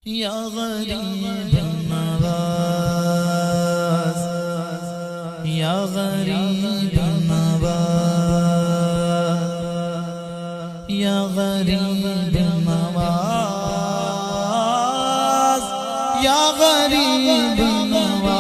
یا غریب نواز، یا غریب نواز، یا غریب نواز، یا غریب نواز،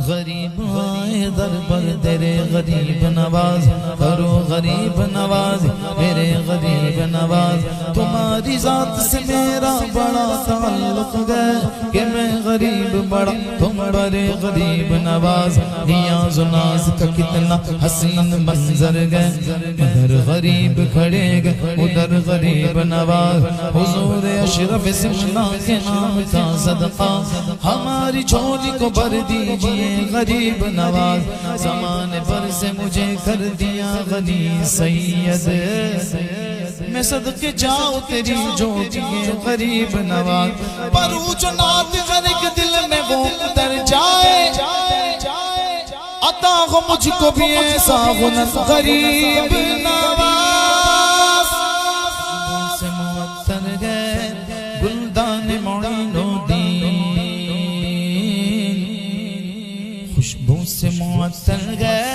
غریب آئے در پر تیرے غریب نواز، کرو غریب نواز میرے غریب نواز۔ تمہاری ذات سے میرا بڑا تعلق ہے کہ میں غریب بڑا تم بڑے غریب نواز۔ نیاز و ناز کا کتنا حسین منظر گئے، ادھر غریب کھڑے گئے ادھر غریب نواز۔ حضور اشرف سمنا کے نام کا صدقہ ہماری جھولی کو بھر دیجئے غریب نواز۔ زمانے پر سے مجھے کر دیا غنی سید، میں صدقے جاؤ تیری جھولی غریب نواز۔ پر اونچ نات غرق دل میں وہ اتر جائے، عطا ہو مجھ کو بھی ایسا غنت غریب نواز۔ خوشبو سے معطر گئے گلدان معین و دین، خوشبو سے معطر گئے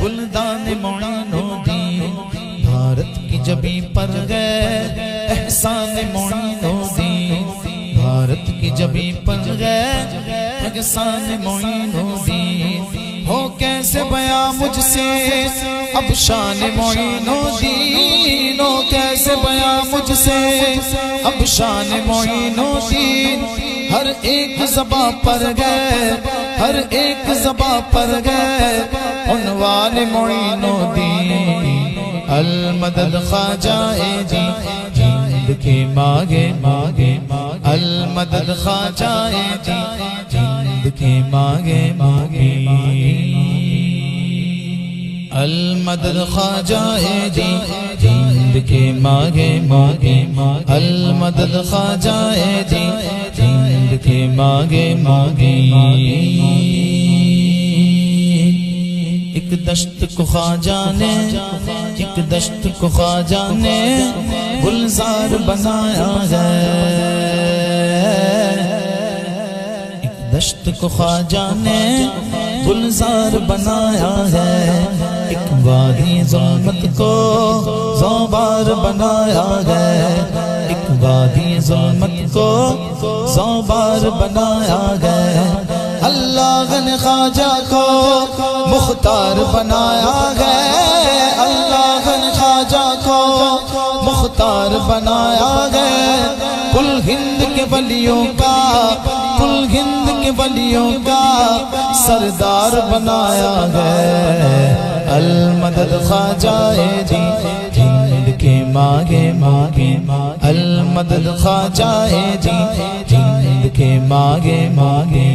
گلدان معین و دین۔ بھارت کی جبیں پر گئے احسان معین و دین، بھارت کی جبیں پر گئے احسان معین و دین۔ ہو کیسے بیاں مجھ سے اب شان معین و دین، ہو کیسے بیاں مجھ سے اب شان معین و دین۔ ہر ایک زباں پر گئے، ہر ایک زباں پر گئے عنوان معین و دین۔ المدد خواجہ جی جند کے مانگے مانگے، المدد خواجہ جی جند کے مانگے مانگے، المدد خواجہ جی جند کے مانگے مانگے، المدد خواجہ جی جند کے مانگے مانگے۔ ایک دشت کو خواجہ نے، ایک دشت کو خواجہ نے گلزار بنایا ہے، ایک دشت کو خواجہ نے گلزار بنایا ہے۔ ایک وادی ظلمت کو زوبار بنایا ہے، ایک وادی ظلمت کو زوبار بنایا ہے۔ اللہ نے خواجہ کو مختار بنایا ہے، اللہ نے خواجہ کو مختار بنایا ہے۔ کل ہند کے ولیوں کا، کل ہند کے ولیوں کا سردار بنایا ہے۔ المدد خواجہ جی جند کے مانگے مانگے، المدد خواجہ جی جند کے مانگے مانگے۔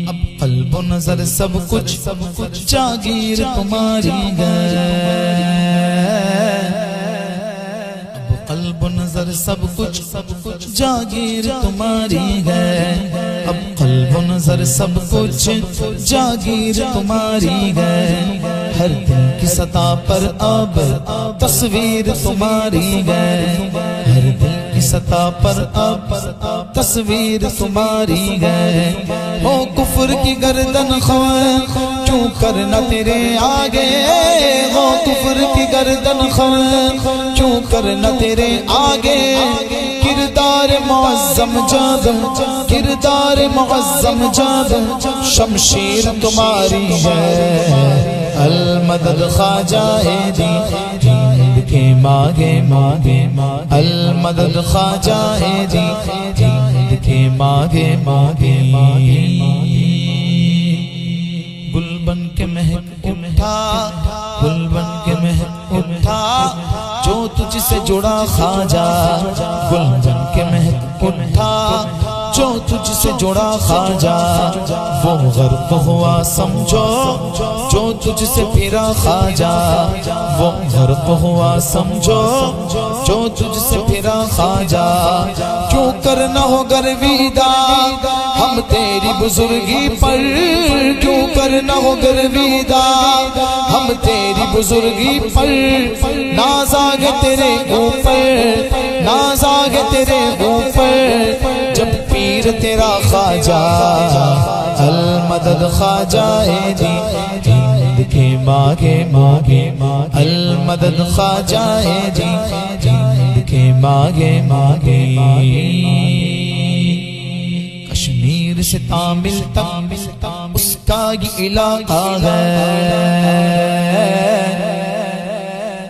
اب قلب و نظر سب کچھ جاگیر تمہاری ہے، اب قلب و نظر سب کچھ جاگیر تمہاری ہے، اب قلب و نظر سب کچھ جاگیر تمہاری ہے۔ ہر دن کی سطح پر اب تصویر تمہاری ہے، ہر دن کی سطح پر اب تصویر تمہاری ہے۔ ہو کفر کی گردن خویں کیوں کرنا تیرے آگے، ہو کفر کی گردن خویں کیوں کرنا تیرے آگے۔ کردار معظم جب، کردار معظم جب شمشیر تمہاری ہے۔ المدد خواجہ جی جند کے مانگے مانگے، المدد خواجہ جی جند کے مانگے مانگے۔ گل بن کے مہک اٹھا، گل بن کے مہک اٹھا جو تجھ سے جڑا خواجہ، گل بن کے مہک اٹھا جو تجھ سے جڑا خواجہ وہ غرق ہوا سمجھو، جو تجھ سے پھرا خواجہ وہ غرق ہوا سمجھو، جو تجھ سے پھرا خواجہ کیوں کرنا ہو گرویدہ ہم تیری بزرگی پر، کیوں کرنا ہو گرویدہ ہم تیری بزرگی پر، ناز آگے تیرے اوپر، ناز آگے تیرے اوپر، جب پیر تیرا خواجہ المدد خواجہ دی ہند کے ماگے ماگے، المدد خواجہ دی ہند کے ماگے ماگے، کشمیر سے تامل تک اس کا یہ علاقہ ہے،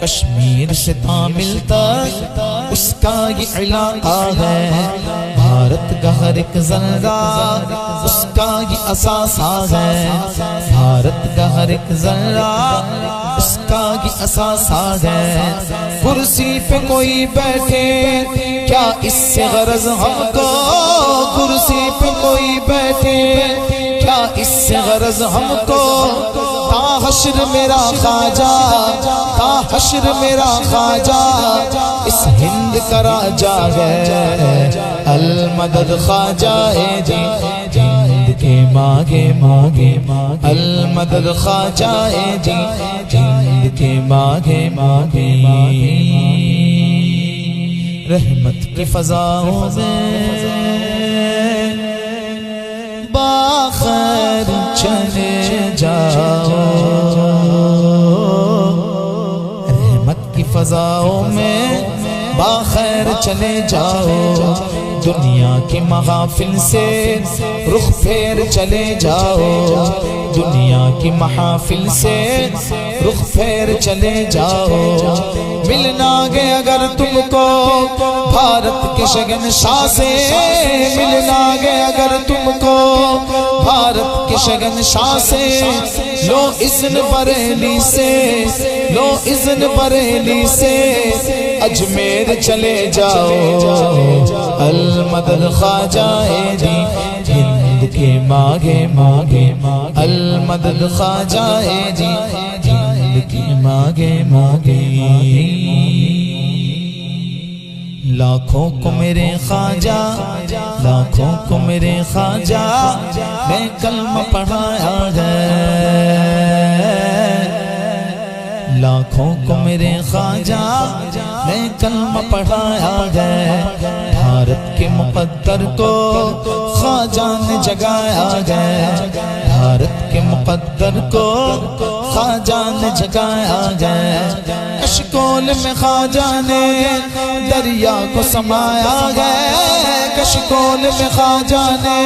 کشمیر سے تامل تک اس کا یہ علاقہ ہے، بھارت کا ہر ایک ذرہ اس کا یہ اثاثہ ہے، بھارت کا ہر ایک ذرہ اس کا یہ اثاثہ ہے، کرسی پہ کوئی بیٹھے کیا اس سے غرض ہم کو، کرسی پہ کوئی بیٹھے کیا اس سے غرض ہم کو، تا حشر میرا خواجہ، تا حشر میرا خواجہ اس ہند کا راجہ ہے، المدد خواجہ دی ہند کے ماگے ماگے، المدد خواجہ دی ہند کے ماگے ماگے، رحمت کی فضاؤں میں باخیر چلے جاؤ، رحمت کی فضاؤں میں باخیر چلے جاؤ، دنیا کی محافل سے رخ پھیر چلے جاؤ، دنیا کی محافل سے رخ پھیر چلے جاؤ، ملنا گے اگر تم کو بھارت کے شہنشاہ سے، ملنا گے اگر تم کو بھارت کے شہنشاہ سے، لو اذن بریلی سے، لو اذن بریلی سے، اجمیر چلے جاؤ، المدد خواجہ دی ہند کے ماگے ماگے، المدد خواجہ دی ہند کے ماگے ماگے، لاکھوں کو میرے خواجہ، لاکھوں کو میرے خواجہ نے کلمہ پڑھایا ہے، لاکھوں کو میرے خواجہ نے کلمہ پڑھایا ہے، بھارت کے مقدر کو خواجہ نے جگایا ہے، بھارت کے مقدر کو خواجہ نے جگایا ہے، کشکول میں خواجہ نے دریا کو سمایا ہے، کشکول میں خواجہ نے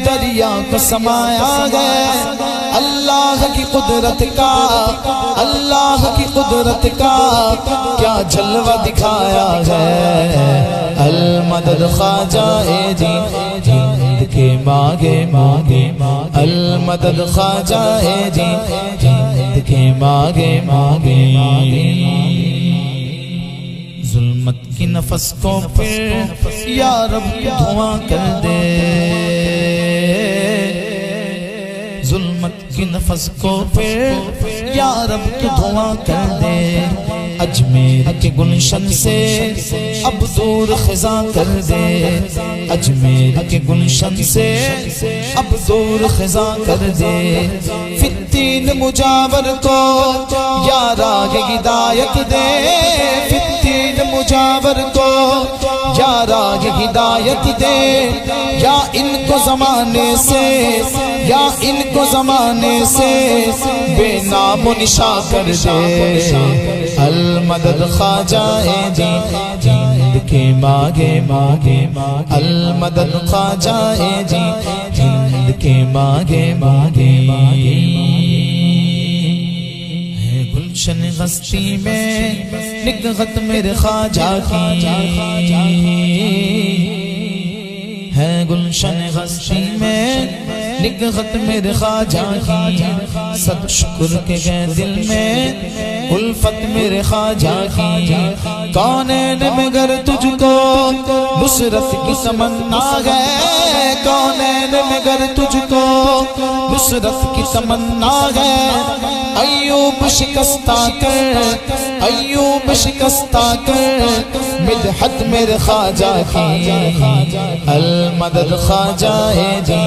دریا کو سمایا ہے، اللہ کی قدرت کا، اللہ کی قدرت کا کیا جلوہ دکھایا ہے، المدد خواجہ دی ہند کے ماگے ماگے، المدد خواجہ دی ہند کے ماگے ماگے، ظلمت کی نفس کو پھر یا رب دھواں کر دے، ظلمت کی نفس کو پھر یا رب دھواں کر دے، اجمیر کے گلشن سے اب دور خزاں کر دے، اجمیر کے گلشن سے اب دور خزاں کر دے، فتین مجاور کو یا راہ ہدایت دے، فتین مجاور کو یا راہ ہدایت دے، یا ان کو زمانے سے، یا ان کو زمانے سے بے نام و نشاں کر دے، المدد خواجہ دی ہند کے ماگے ماگے، المدد خواجہ دی ہند کے ماگے ماگے، ہے گلشن غستی میں نگہت میرے خواجہ کی، ہے گلشن غستی میں ایک خط میرے خواجہ کی صد شکر کے گئے دل میں الفت میرے خواجہ کی کونین میں گر تجھ کو نصرت کی تمنا ہے کونین میں گر تجھ کو نصرت کی تمنا ہے ایوب شکستہ کر ایوب شکستہ کر مدحت میرے خواجہ کی المدد خواجہ جی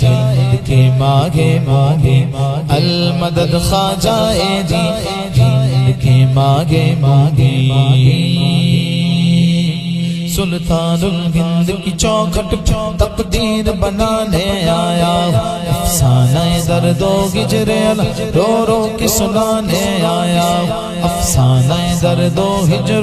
جند کے مانگے مانگے المدد خواجہ جی جند کے مانگے مانگے سلطان الہند کی چوکھٹ تقدیر بنانے آیا افسانہ درد و ہجر رو رو کے سنانے آیا افسانہ درد و ہجر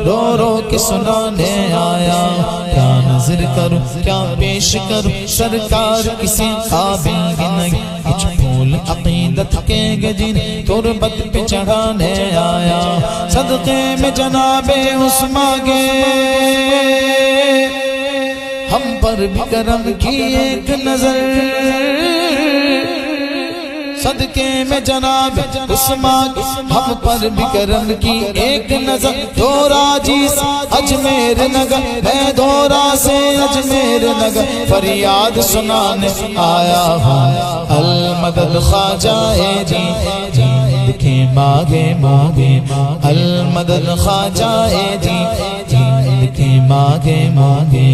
رو رو کے سنانے آیا کیا نظر کروں کیا پیش کروں سرکار کسی قابل ہی نہیں کچھ پھول عقیدت کے گجن تربت پہ چڑھانے آیا صدقے میں جناب عثمان کے ہم پر بھی کرم کی ایک نظر صدقے میں جناب عثمان ہم پر بھی کرم کی ایک نظر دورا جیس اجمیر نگر میں دورا سے اجمیر نگر فریاد سنانے آیا ہوں المدد خواجہ جی جند کے مانگے مانگے المدد خواجہ جی جند کے مانگے مانگے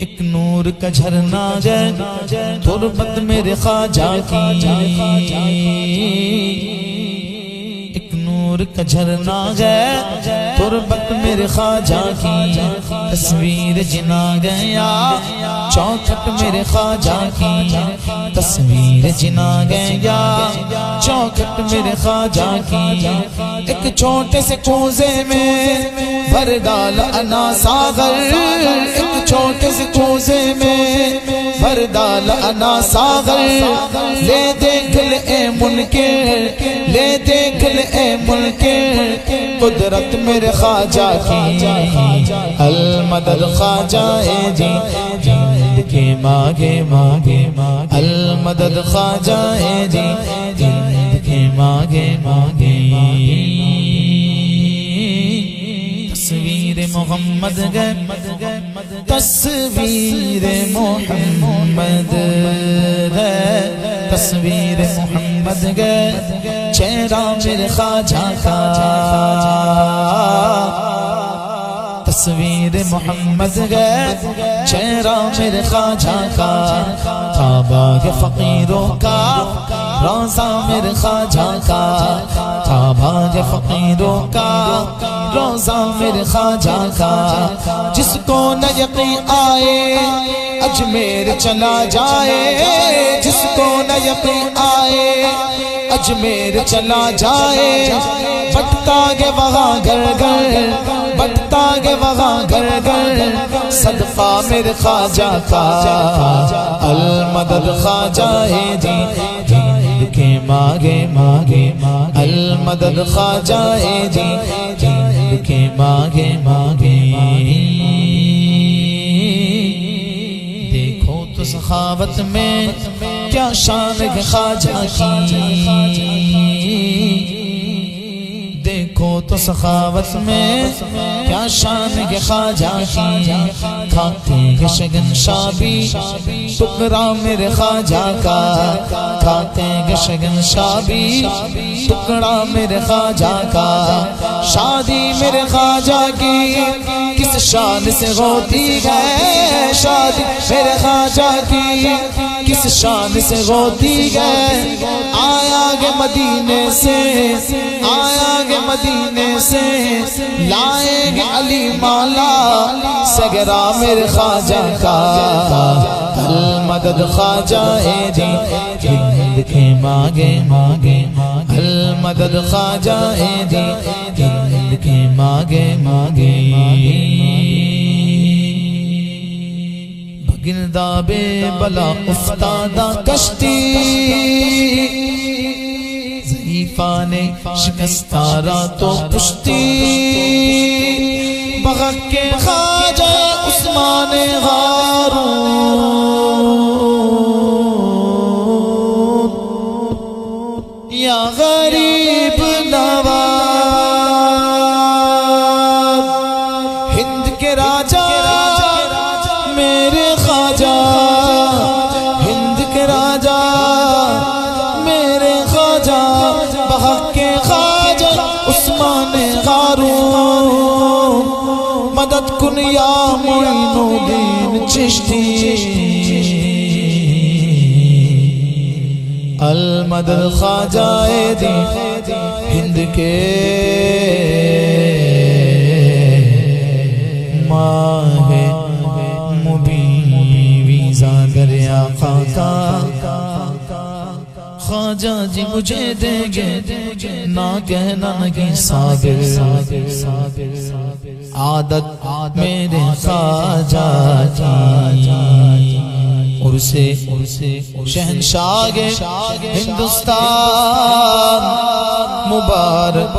ایک نور کا جھرنا ہے تربت میرے خواجہ کی ایک نور کا جھرنا ہے تربت میرے خواجہ کی تصویر جنا گیا چوکھٹ میرے خواجہ کی تصویر جنا گیا چوکھٹ میرے خواجہ کی ایک چھوٹے سے کوزے میں بھر ڈالا انا ساغر ایک چھوٹے سے کوزے میں بھر ڈالا انا ساغر لے دیکھ لے اے منکر لے دیکھ لے اے منکر قدرت میرے خواجہ کی المدد خواجہ جی جند کے مانگے مانگے المدد خواجہ جی جند کے مانگے مانگے تصویر محمد گئے تصویر محمد ہے تصویر محمد گئے چہرہ میرے خواجہ کا تصویر محمد گئے چہرہ میرے خواجہ کا تھا باغ فقیروں کا روضہ میرے خواجہ کا تھا باغ فقیروں کا روضہ میرے خواجہ کا جس کو نہ یقین آئے اجمیر چلا جائے جس کو نہ یقین آئے اجمیر چلا جائے بٹتا گے وہاں گھر گھر بٹتا گے وہاں گھر گھر صدقہ میرے خواجہ کا المدد خواجہ جی جند کے مانگے مانگے المدد خواجہ جی جند کے مانگے مانگے دیکھو تو سخاوت میں کیا شان ہے خواجہ کی دیکھو تو سخاوت میں کیا شان ہے خواجہ کی کھاتے ہیں شگن شابی ٹکڑا میرے خواجہ کا کھاتے ہیں شگن شابی ٹکڑا میرے خواجہ کا شادی میرے خواجہ کی کس شان سے ہوتی ہے شادی میرے خواجہ کی کس شان سے ہوتی ہے آیا گے مدینے سے آیا گے مدینے سے لائیں گے علی مالا سگرا میرے خواجہ کا المدد خواجہ جی جند کے مانگے مانگے المدد خواجہ جی جند کے مانگے مانگے گرداب بلا افتادہ کشتی ضعیفان شکستہ راتوں پشتی بغق کے خواجہ عثمان ہارون یا غریب نواز ہند کے راجہ میرے خواجہ ہند کے راجہ میرے خواجہ بغق کے خواجہ عثمان ہارون مدد کن یا معین الدین چشتی المدد خواجہ دی ہند کے ماہ مبین ویزا گر آقا کا خواجہ جی مجھے دیں گے نہ کہنا نہیں صابر عادت میرے خواجہ کی عرصے شہنشاہ ہندوستان مبارک